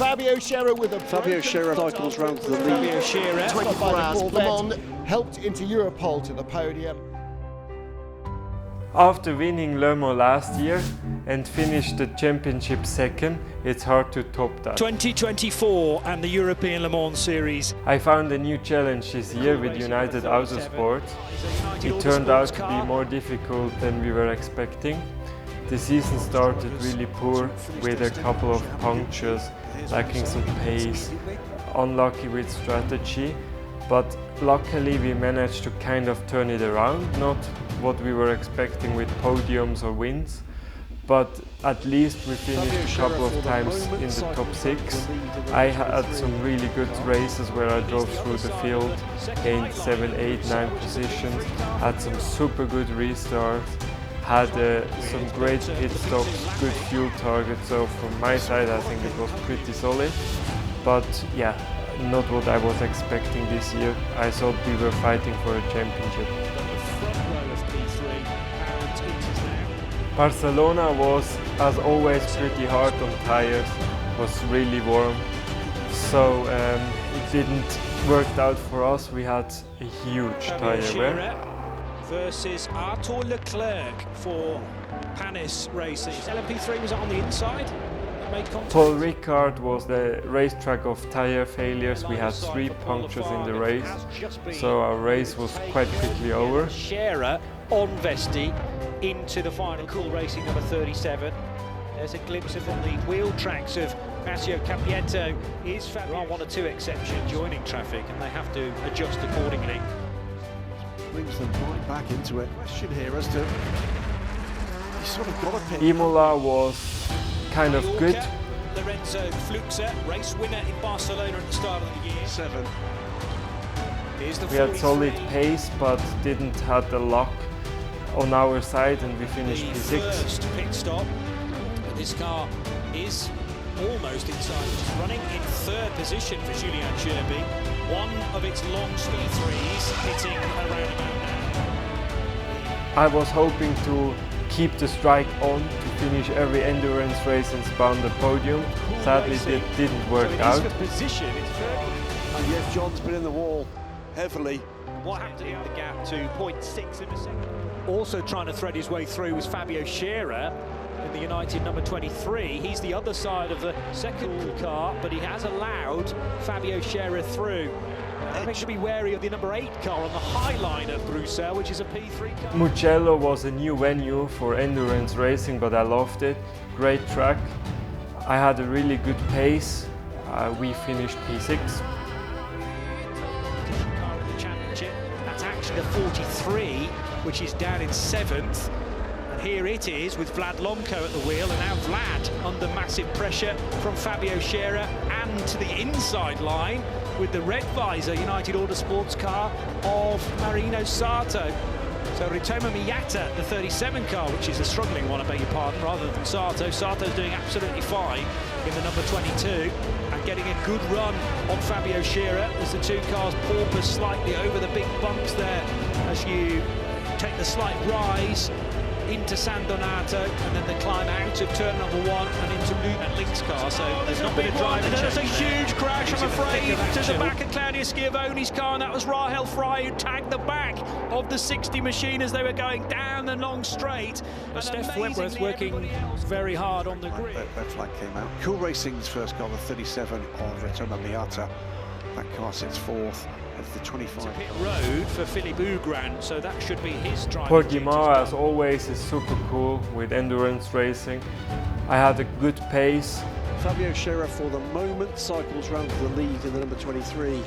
Fabio Scherer with a Fabio Scherer cycles round to the lead. Fabio Scherer, 24 hours. Le Mans helped into Europole to the podium. After winning Le Mans last year and finished the championship second, it's hard to top that. 2024 and the European Le Mans Series. I found a new challenge this year with United Autosport. It turned out to be more difficult than we were expecting. The season started really poor with a couple of punctures, lacking some pace, unlucky with strategy, but luckily we managed to kind of turn it around, not what we were expecting with podiums or wins, but at least we finished a couple of times in the top 6. I had some really good races where I drove through the field, gained 7, 8, 9 positions, had some super good restarts, had some great pit stops, good fuel targets, so from my side I think it was pretty solid. But yeah, not what I was expecting this year. I thought we were fighting for a championship. Barcelona was, as always, pretty hard on tires, was really warm, so it didn't work out for us. We had a huge tire wear. Versus Arthur Leclerc for Panis Racing. LMP3 was on the inside. Paul Ricard was the racetrack of tire failures. We had 3 punctures in the race, so our race was quite quickly over. Scherer on Vesti into the final. Cool Racing number 37. There's a glimpse of on the wheel tracks of Massimo Capietto. There are 1 or 2 exceptions joining traffic and they have to adjust accordingly. Brings them right back into it. Question here as to you sort of got to pick. Imola was kind of good. Lorenzo Fluxer, race winner in Barcelona at the start of the year. 7. We had solid pace, but didn't have the luck on our side, and we finished P6. First pit stop. This car is almost inside. It's running in 3rd position for Julien Cherby. One of its long speed 3s hitting around about now. I was hoping to keep the strike on to finish every endurance race and spawn the podium. Sadly, it didn't work out. And yes, John's been in the wall heavily. What happened in the gap to 0.6 in a second? Also trying to thread his way through was Fabio Scherer in the United number 23. He's the other side of the second car, but he has allowed Fabio Scherer through. I think should be wary of the number 8 car on the high line at Bruxelles, which is a P3 car. Mugello was a new venue for endurance racing, but I loved it. Great track. I had a really good pace. We finished P6. Car in the championship. That's actually the 43, which is down in 7th. And here it is with Vlad Lomko at the wheel, and now Vlad under massive pressure from Fabio Scherer and to the inside line with the red visor United Autosports car of Marino Sato. So Ritomo Miyata, the 37 car, which is a struggling one, I beg your pardon, rather than Sato. Sato's doing absolutely fine in the number 22 and getting a good run on Fabio Scherer as the 2 cars porpoise slightly over the big bumps there as you take the slight rise into San Donato and then the climb out of turn number 1 and into Luke and Link's car. So there's not been a driver change. There's a huge crash, I'm afraid, to the back of Claudio Schiavone's car, and that was Rahel Frey who tagged the back of the 60 machine as they were going down the long straight. Steph Wentworth working very hard on the grid. That flag came out. Cool Racing's first car, the 37 on Ritomo Miyata. That car sits 4th. The 25 pit road for Philippe Ugran, so that should be his drive. Portimao, as always, is super cool with endurance racing. I had a good pace. Fabio Scherer for the moment cycles round to the lead in the number 23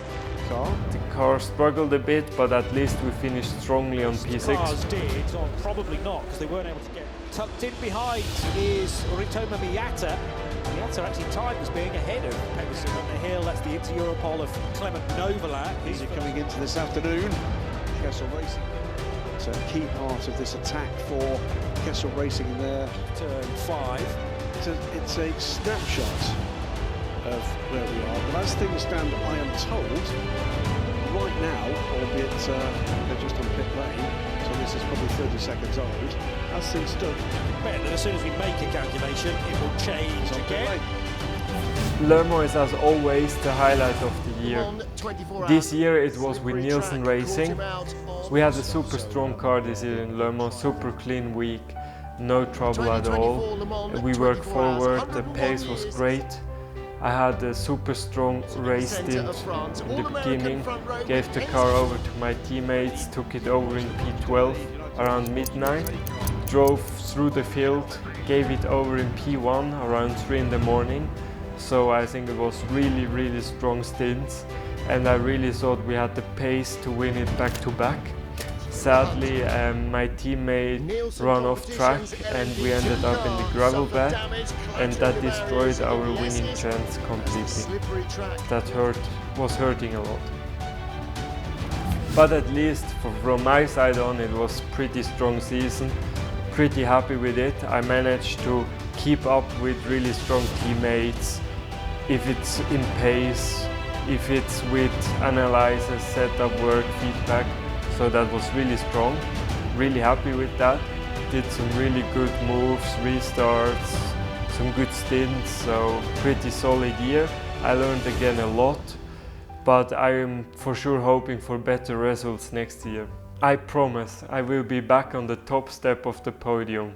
car. The car struggled a bit, but at least we finished strongly on P6. Cars did, or probably not, because they weren't able to get tucked in. Behind is Ritomo Miyata. Miyata actually timed as being ahead of Pedersen on the hill. That's the Inter-Europol of Clement Novolat. He's coming into this afternoon. Kessel Racing. It's a key part of this attack for Kessel Racing in their turn 5. It's a snapshot of where we are. But as things stand, I am told, right now, albeit they're just on pit lane, so this is probably 30 seconds old, as things stood. Bet that as soon as we make a calculation, it will change again. Le Mans is as always the highlight of the year. This year it was with Nielsen Racing. We had a super strong car this year in Le Mans, super clean week, no trouble at all. We worked forward, the pace was great. I had a super strong race stint in the beginning, gave the car over to my teammates, took it over in P12 around midnight, drove through the field, gave it over in P1 around 3 in the morning. So I think it was really strong stints, and I really thought we had the pace to win it back to back. Sadly, my teammate ran off track and we ended up in the gravel bed, and that destroyed our winning chance completely. That was hurting a lot. But at least from my side on, it was pretty strong season. Pretty happy with it. I managed to keep up with really strong teammates, if it's in pace, if it's with analyzers, setup work, feedback. So that was really strong, really happy with that. Did some really good moves, restarts, some good stints, so pretty solid year. I learned again a lot, but I am for sure hoping for better results next year. I promise I will be back on the top step of the podium.